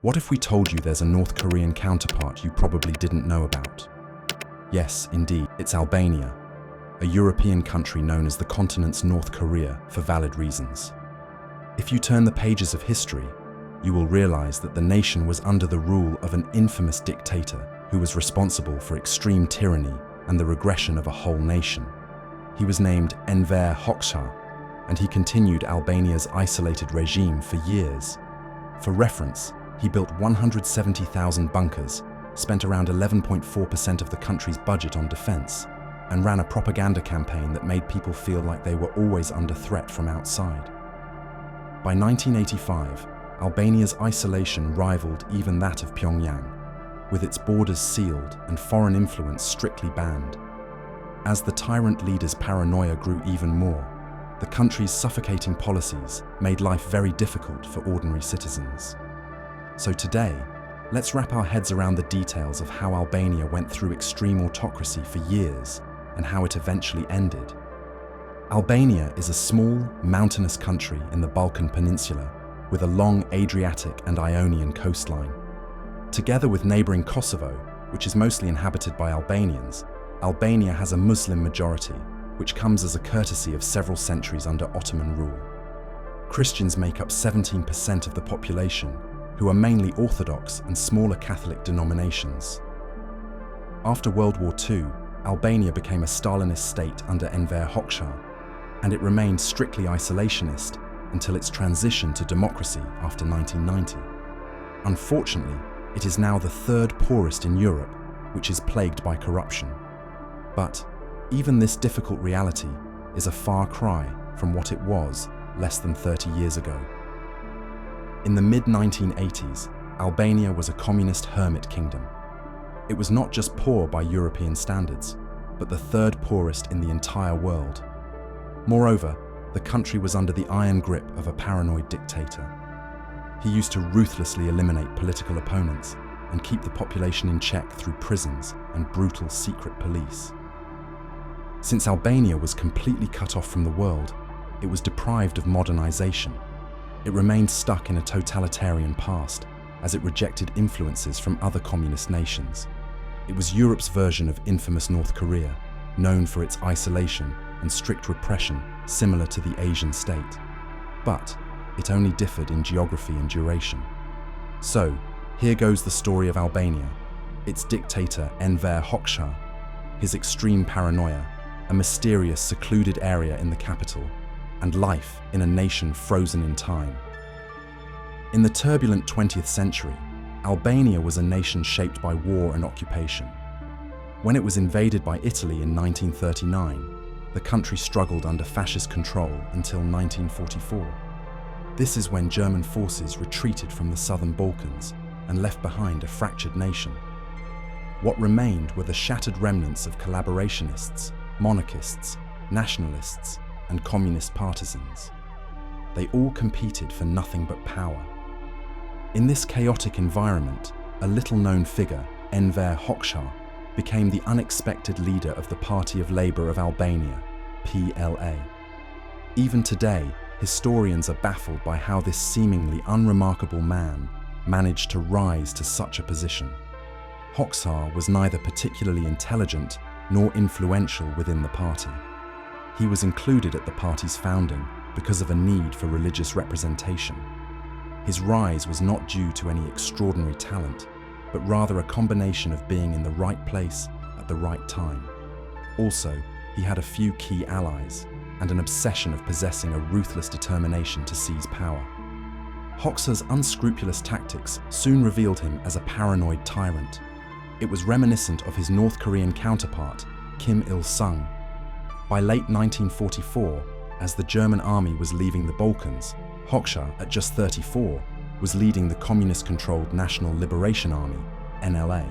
What if we told you there's a North Korean counterpart you probably didn't know about? Yes, indeed, it's Albania, a European country known as the continent's North Korea for valid reasons. If you turn the pages of history, you will realize that the nation was under the rule of an infamous dictator who was responsible for extreme tyranny and the regression of a whole nation. He was named Enver Hoxha, and he continued Albania's isolated regime for years. For reference, he built 170,000 bunkers, spent around 11.4% of the country's budget on defense, and ran a propaganda campaign that made people feel like they were always under threat from outside. By 1985, Albania's isolation rivaled even that of Pyongyang, with its borders sealed and foreign influence strictly banned. As the tyrant leader's paranoia grew even more, the country's suffocating policies made life very difficult for ordinary citizens. So today, let's wrap our heads around the details of how Albania went through extreme autocracy for years and how it eventually ended. Albania is a small, mountainous country in the Balkan Peninsula with a long Adriatic and Ionian coastline. Together with neighboring Kosovo, which is mostly inhabited by Albanians, Albania has a Muslim majority, which comes as a courtesy of several centuries under Ottoman rule. Christians make up 17% of the population, who are mainly Orthodox and smaller Catholic denominations. After World War II, Albania became a Stalinist state under Enver Hoxha, and it remained strictly isolationist until its transition to democracy after 1990. Unfortunately, it is now the third poorest in Europe, which is plagued by corruption. But even this difficult reality is a far cry from what it was less than 30 years ago. In the mid-1980s, Albania was a communist hermit kingdom. It was not just poor by European standards, but the third poorest in the entire world. Moreover, the country was under the iron grip of a paranoid dictator. He used to ruthlessly eliminate political opponents and keep the population in check through prisons and brutal secret police. Since Albania was completely cut off from the world, it was deprived of modernization. It remained stuck in a totalitarian past, as it rejected influences from other communist nations. It was Europe's version of infamous North Korea, known for its isolation and strict repression similar to the Asian state. But it only differed in geography and duration. So, here goes the story of Albania, its dictator Enver Hoxha, his extreme paranoia, a mysterious secluded area in the capital, and life in a nation frozen in time. In the turbulent 20th century, Albania was a nation shaped by war and occupation. When it was invaded by Italy in 1939, the country struggled under fascist control until 1944. This is when German forces retreated from the southern Balkans and left behind a fractured nation. What remained were the shattered remnants of collaborationists, monarchists, nationalists, and communist partisans. They all competed for nothing but power. In this chaotic environment, a little-known figure, Enver Hoxha, became the unexpected leader of the Party of Labour of Albania, PLA. Even today, historians are baffled by how this seemingly unremarkable man managed to rise to such a position. Hoxha was neither particularly intelligent nor influential within the party. He was included at the party's founding because of a need for religious representation. His rise was not due to any extraordinary talent, but rather a combination of being in the right place at the right time. Also, he had a few key allies and an obsession of possessing a ruthless determination to seize power. Hoxha's unscrupulous tactics soon revealed him as a paranoid tyrant. It was reminiscent of his North Korean counterpart, Kim Il-sung. By late 1944, as the German army was leaving the Balkans, Hoxha, at just 34, was leading the communist-controlled National Liberation Army, NLA.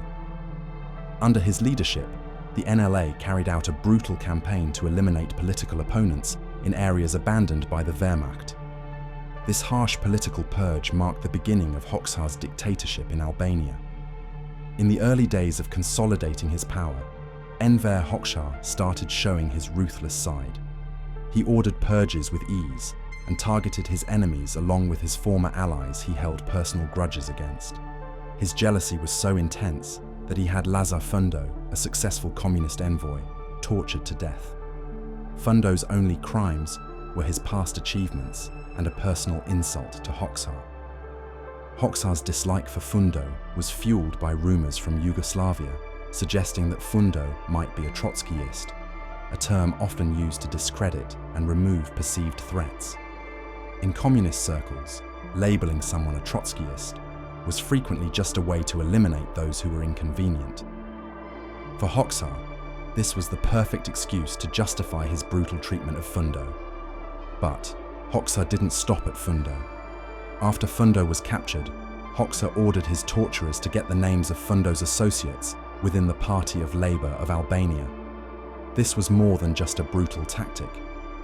Under his leadership, the NLA carried out a brutal campaign to eliminate political opponents in areas abandoned by the Wehrmacht. This harsh political purge marked the beginning of Hoxha's dictatorship in Albania. In the early days of consolidating his power, Enver Hoxha started showing his ruthless side. He ordered purges with ease and targeted his enemies along with his former allies he held personal grudges against. His jealousy was so intense that he had Lazar Fundo, a successful communist envoy, tortured to death. Fundo's only crimes were his past achievements and a personal insult to Hoxha. Hoxha's dislike for Fundo was fueled by rumors from Yugoslavia suggesting that Fundo might be a Trotskyist, a term often used to discredit and remove perceived threats. In communist circles, labeling someone a Trotskyist was frequently just a way to eliminate those who were inconvenient. For Hoxha, this was the perfect excuse to justify his brutal treatment of Fundo. But Hoxha didn't stop at Fundo. After Fundo was captured, Hoxha ordered his torturers to get the names of Fundo's associates within the Party of Labour of Albania. This was more than just a brutal tactic.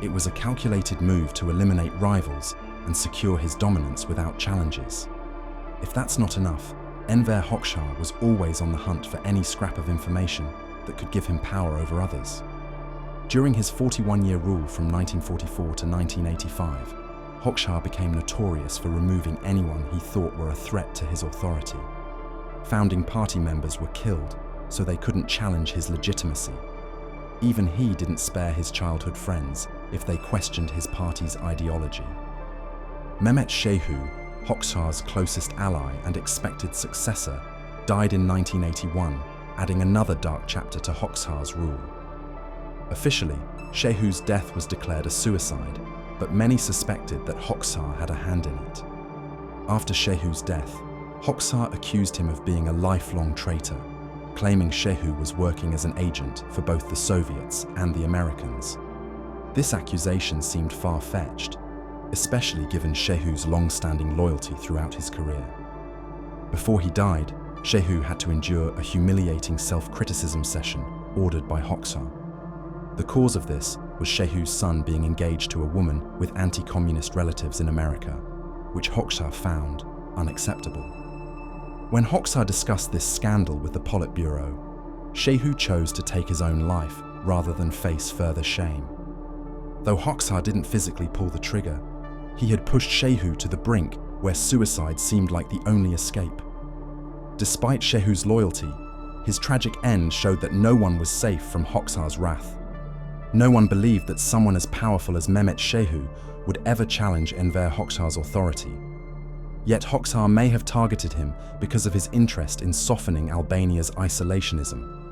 It was a calculated move to eliminate rivals and secure his dominance without challenges. If that's not enough, Enver Hoxha was always on the hunt for any scrap of information that could give him power over others. During his 41-year rule from 1944 to 1985, Hoxha became notorious for removing anyone he thought were a threat to his authority. Founding party members were killed so they couldn't challenge his legitimacy. Even he didn't spare his childhood friends if they questioned his party's ideology. Mehmet Shehu, Hoxha's closest ally and expected successor, died in 1981, adding another dark chapter to Hoxha's rule. Officially, Shehu's death was declared a suicide, but many suspected that Hoxha had a hand in it. After Shehu's death, Hoxha accused him of being a lifelong traitor, claiming Shehu was working as an agent for both the Soviets and the Americans. This accusation seemed far-fetched, especially given Shehu's long-standing loyalty throughout his career. Before he died, Shehu had to endure a humiliating self-criticism session ordered by Hoxha. The cause of this was Shehu's son being engaged to a woman with anti-communist relatives in America, which Hoxha found unacceptable. When Hoxha discussed this scandal with the Politburo, Shehu chose to take his own life rather than face further shame. Though Hoxha didn't physically pull the trigger, he had pushed Shehu to the brink where suicide seemed like the only escape. Despite Shehu's loyalty, his tragic end showed that no one was safe from Hoxha's wrath. No one believed that someone as powerful as Mehmet Shehu would ever challenge Enver Hoxha's authority. Yet Hoxha may have targeted him because of his interest in softening Albania's isolationism.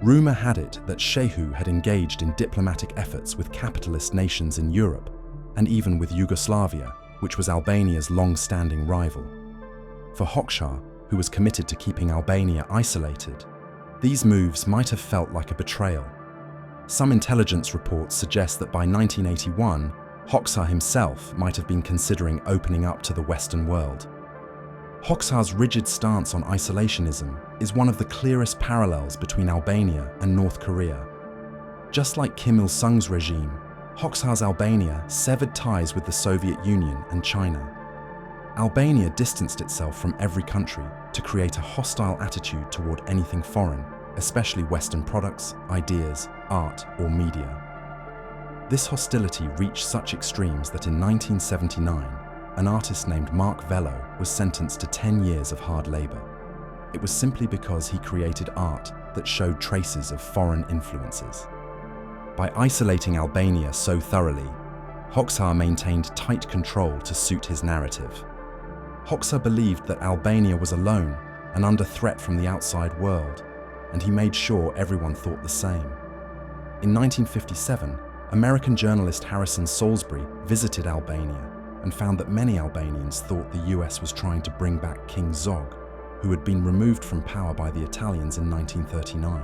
Rumor had it that Shehu had engaged in diplomatic efforts with capitalist nations in Europe, and even with Yugoslavia, which was Albania's long-standing rival. For Hoxha, who was committed to keeping Albania isolated, these moves might have felt like a betrayal. Some intelligence reports suggest that by 1981, Hoxha himself might have been considering opening up to the Western world. Hoxha's rigid stance on isolationism is one of the clearest parallels between Albania and North Korea. Just like Kim Il-sung's regime, Hoxha's Albania severed ties with the Soviet Union and China. Albania distanced itself from every country to create a hostile attitude toward anything foreign, especially Western products, ideas, art, or media. This hostility reached such extremes that in 1979, an artist named Mark Vello was sentenced to 10 years of hard labor. It was simply because he created art that showed traces of foreign influences. By isolating Albania so thoroughly, Hoxha maintained tight control to suit his narrative. Hoxha believed that Albania was alone and under threat from the outside world, and he made sure everyone thought the same. In 1957, American journalist Harrison Salisbury visited Albania and found that many Albanians thought the US was trying to bring back King Zog, who had been removed from power by the Italians in 1939.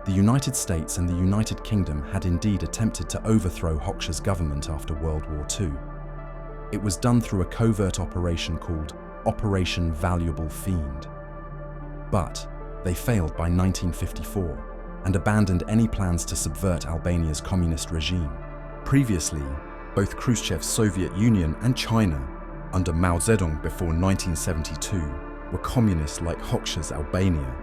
The United States and the United Kingdom had indeed attempted to overthrow Hoxha's government after World War II. It was done through a covert operation called Operation Valuable Fiend. But they failed by 1954 and abandoned any plans to subvert Albania's communist regime. Previously, both Khrushchev's Soviet Union and China, under Mao Zedong before 1972, were communist like Hoxha's Albania.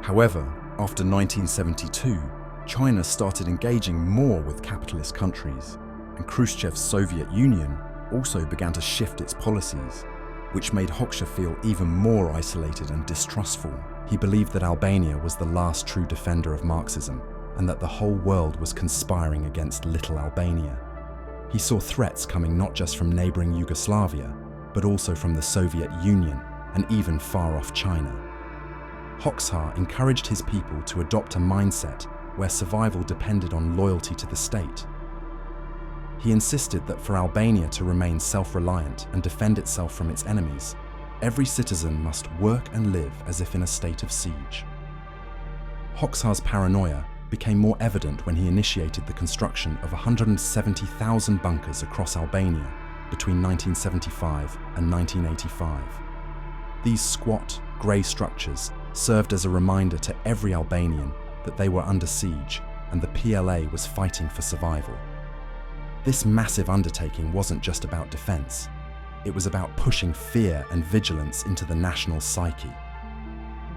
However, after 1972, China started engaging more with capitalist countries, and Khrushchev's Soviet Union also began to shift its policies, which made Hoxha feel even more isolated and distrustful. He believed that Albania was the last true defender of Marxism and that the whole world was conspiring against little Albania. He saw threats coming not just from neighboring Yugoslavia, but also from the Soviet Union and even far-off China. Hoxha encouraged his people to adopt a mindset where survival depended on loyalty to the state. He insisted that for Albania to remain self-reliant and defend itself from its enemies, every citizen must work and live as if in a state of siege. Hoxha's paranoia became more evident when he initiated the construction of 170,000 bunkers across Albania between 1975 and 1985. These squat, grey structures served as a reminder to every Albanian that they were under siege and the PLA was fighting for survival. This massive undertaking wasn't just about defence, it was about pushing fear and vigilance into the national psyche.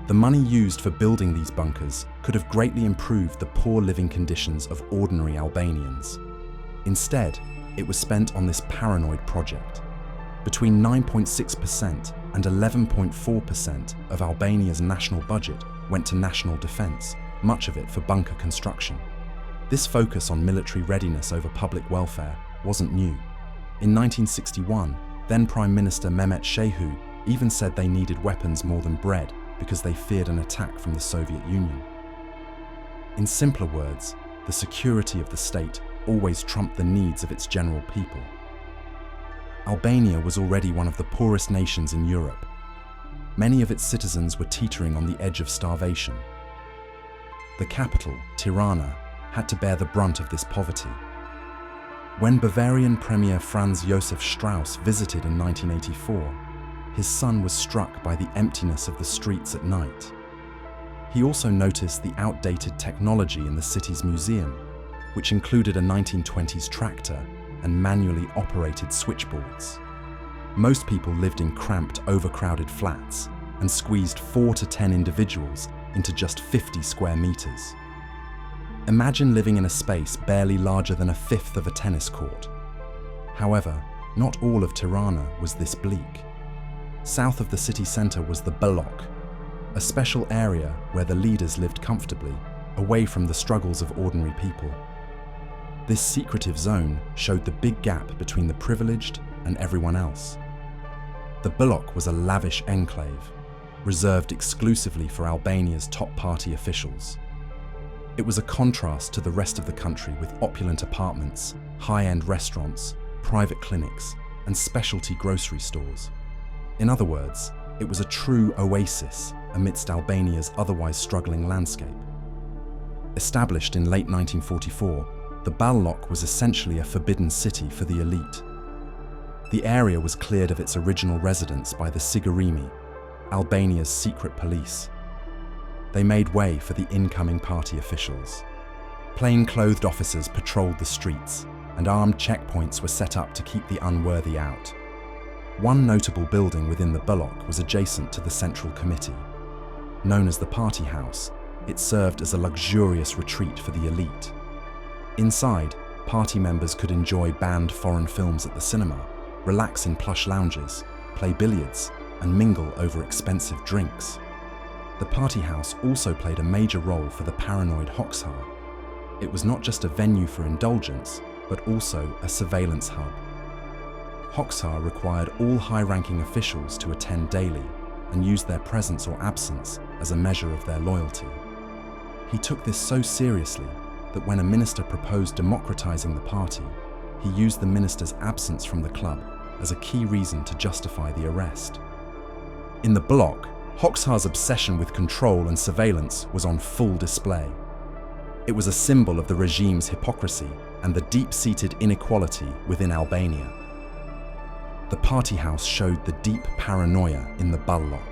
The money used for building these bunkers could have greatly improved the poor living conditions of ordinary Albanians. Instead, it was spent on this paranoid project. Between 9.6% and 11.4% of Albania's national budget went to national defence, much of it for bunker construction. This focus on military readiness over public welfare wasn't new. In 1961, then Prime Minister Mehmet Shehu even said they needed weapons more than bread because they feared an attack from the Soviet Union. In simpler words, the security of the state always trumped the needs of its general people. Albania was already one of the poorest nations in Europe. Many of its citizens were teetering on the edge of starvation. The capital, Tirana, had to bear the brunt of this poverty. When Bavarian Premier Franz Josef Strauss visited in 1984, his son was struck by the emptiness of the streets at night. He also noticed the outdated technology in the city's museum, which included a 1920s tractor and manually operated switchboards. Most people lived in cramped, overcrowded flats and squeezed 4 to 10 individuals into just 50 square meters. Imagine living in a space barely larger than a fifth of a tennis court. However, not all of Tirana was this bleak. South of the city centre was the Bllok, a special area where the leaders lived comfortably, away from the struggles of ordinary people. This secretive zone showed the big gap between the privileged and everyone else. The Bllok was a lavish enclave, reserved exclusively for Albania's top party officials. It was a contrast to the rest of the country with opulent apartments, high-end restaurants, private clinics, and specialty grocery stores. In other words, it was a true oasis amidst Albania's otherwise struggling landscape. Established in late 1944, the Bllok was essentially a forbidden city for the elite. The area was cleared of its original residents by the Sigurimi, Albania's secret police. They made way for the incoming party officials. Plain-clothed officers patrolled the streets, and armed checkpoints were set up to keep the unworthy out. One notable building within the Bllok was adjacent to the Central Committee. Known as the Party House, it served as a luxurious retreat for the elite. Inside, party members could enjoy banned foreign films at the cinema, relax in plush lounges, play billiards, and mingle over expensive drinks. The Party House also played a major role for the paranoid Hoxha. It was not just a venue for indulgence, but also a surveillance hub. Hoxha required all high-ranking officials to attend daily and use their presence or absence as a measure of their loyalty. He took this so seriously that when a minister proposed democratizing the party, he used the minister's absence from the club as a key reason to justify the arrest. In the Bllok, Hoxha's obsession with control and surveillance was on full display. It was a symbol of the regime's hypocrisy and the deep-seated inequality within Albania. The party house showed the deep paranoia in the Bllok.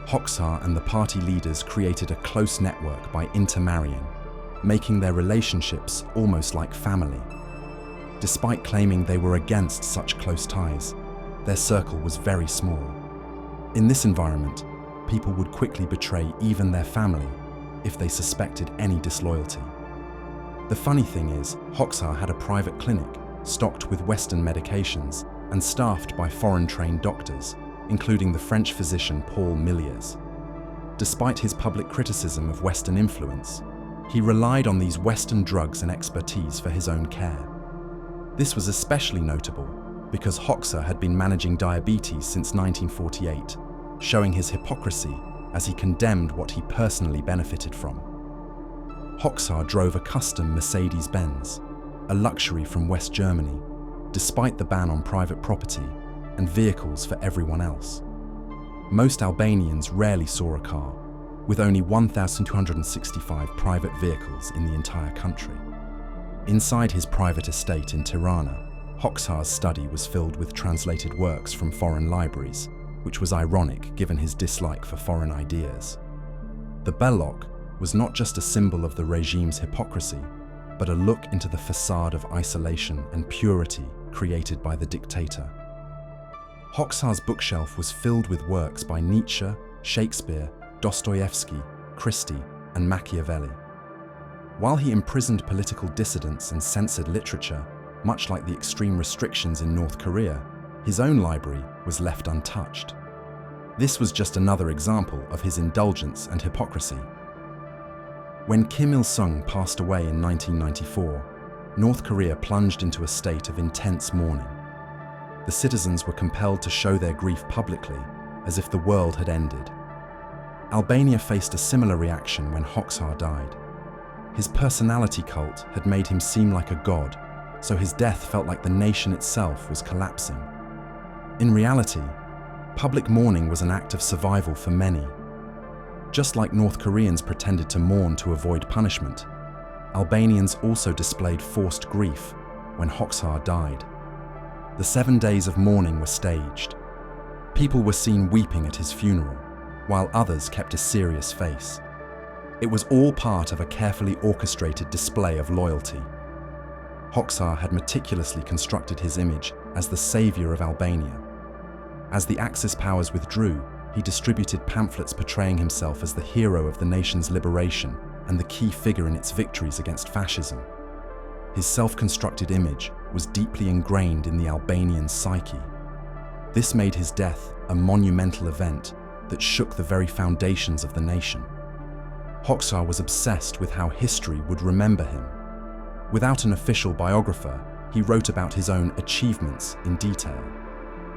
Hoxha and the party leaders created a close network by intermarrying, making their relationships almost like family. Despite claiming they were against such close ties, their circle was very small. In this environment, people would quickly betray even their family if they suspected any disloyalty. The funny thing is, Hoxha had a private clinic stocked with Western medications and staffed by foreign-trained doctors, including the French physician Paul Milliers. Despite his public criticism of Western influence, he relied on these Western drugs and expertise for his own care. This was especially notable because Hoxha had been managing diabetes since 1948, showing his hypocrisy as he condemned what he personally benefited from. Hoxha drove a custom Mercedes-Benz, a luxury from West Germany, despite the ban on private property and vehicles for everyone else. Most Albanians rarely saw a car, with only 1,265 private vehicles in the entire country. Inside his private estate in Tirana, Hoxha's study was filled with translated works from foreign libraries, which was ironic given his dislike for foreign ideas. The Bllok was not just a symbol of the regime's hypocrisy, but a look into the facade of isolation and purity created by the dictator. Hoxha's bookshelf was filled with works by Nietzsche, Shakespeare, Dostoevsky, Christie, and Machiavelli. While he imprisoned political dissidents and censored literature, much like the extreme restrictions in North Korea, his own library was left untouched. This was just another example of his indulgence and hypocrisy. When Kim Il-sung passed away in 1994, North Korea plunged into a state of intense mourning. The citizens were compelled to show their grief publicly, as if the world had ended. Albania faced a similar reaction when Hoxha died. His personality cult had made him seem like a god, so his death felt like the nation itself was collapsing. In reality, public mourning was an act of survival for many. Just like North Koreans pretended to mourn to avoid punishment, Albanians also displayed forced grief when Hoxha died. The 7 days of mourning were staged. People were seen weeping at his funeral, while others kept a serious face. It was all part of a carefully orchestrated display of loyalty. Hoxha had meticulously constructed his image as the savior of Albania. As the Axis powers withdrew, he distributed pamphlets portraying himself as the hero of the nation's liberation and the key figure in its victories against fascism. His self-constructed image was deeply ingrained in the Albanian psyche. This made his death a monumental event that shook the very foundations of the nation. Hoxha was obsessed with how history would remember him. Without an official biographer, he wrote about his own achievements in detail.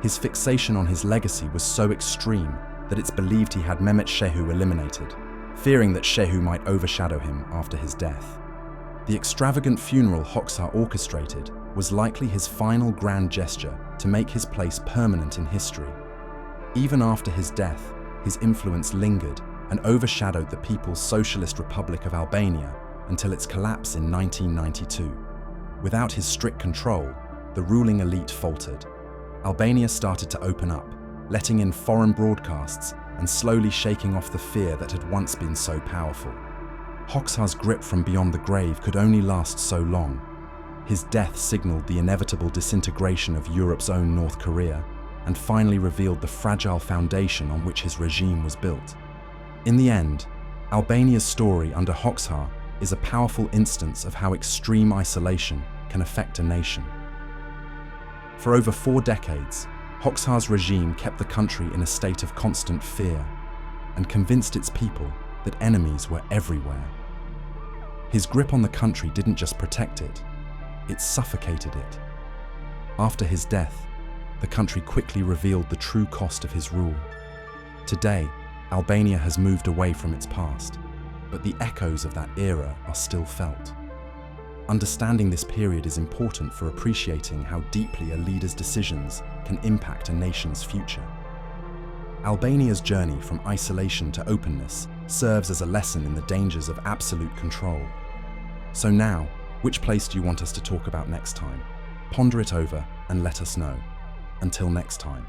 His fixation on his legacy was so extreme that it's believed he had Mehmet Shehu eliminated, fearing that Shehu might overshadow him after his death. The extravagant funeral Hoxha orchestrated was likely his final grand gesture to make his place permanent in history. Even after his death, his influence lingered and overshadowed the People's Socialist Republic of Albania until its collapse in 1992. Without his strict control, the ruling elite faltered. Albania started to open up, letting in foreign broadcasts and slowly shaking off the fear that had once been so powerful. Hoxha's grip from beyond the grave could only last so long. His death signaled the inevitable disintegration of Europe's own North Korea and finally revealed the fragile foundation on which his regime was built. In the end, Albania's story under Hoxha is a powerful instance of how extreme isolation can affect a nation. For over 4 decades, Hoxha's regime kept the country in a state of constant fear and convinced its people that enemies were everywhere. His grip on the country didn't just protect it, it suffocated it. After his death, the country quickly revealed the true cost of his rule. Today, Albania has moved away from its past, but the echoes of that era are still felt. Understanding this period is important for appreciating how deeply a leader's decisions can impact a nation's future. Albania's journey from isolation to openness serves as a lesson in the dangers of absolute control. So now, which place do you want us to talk about next time? Ponder it over and let us know. Until next time.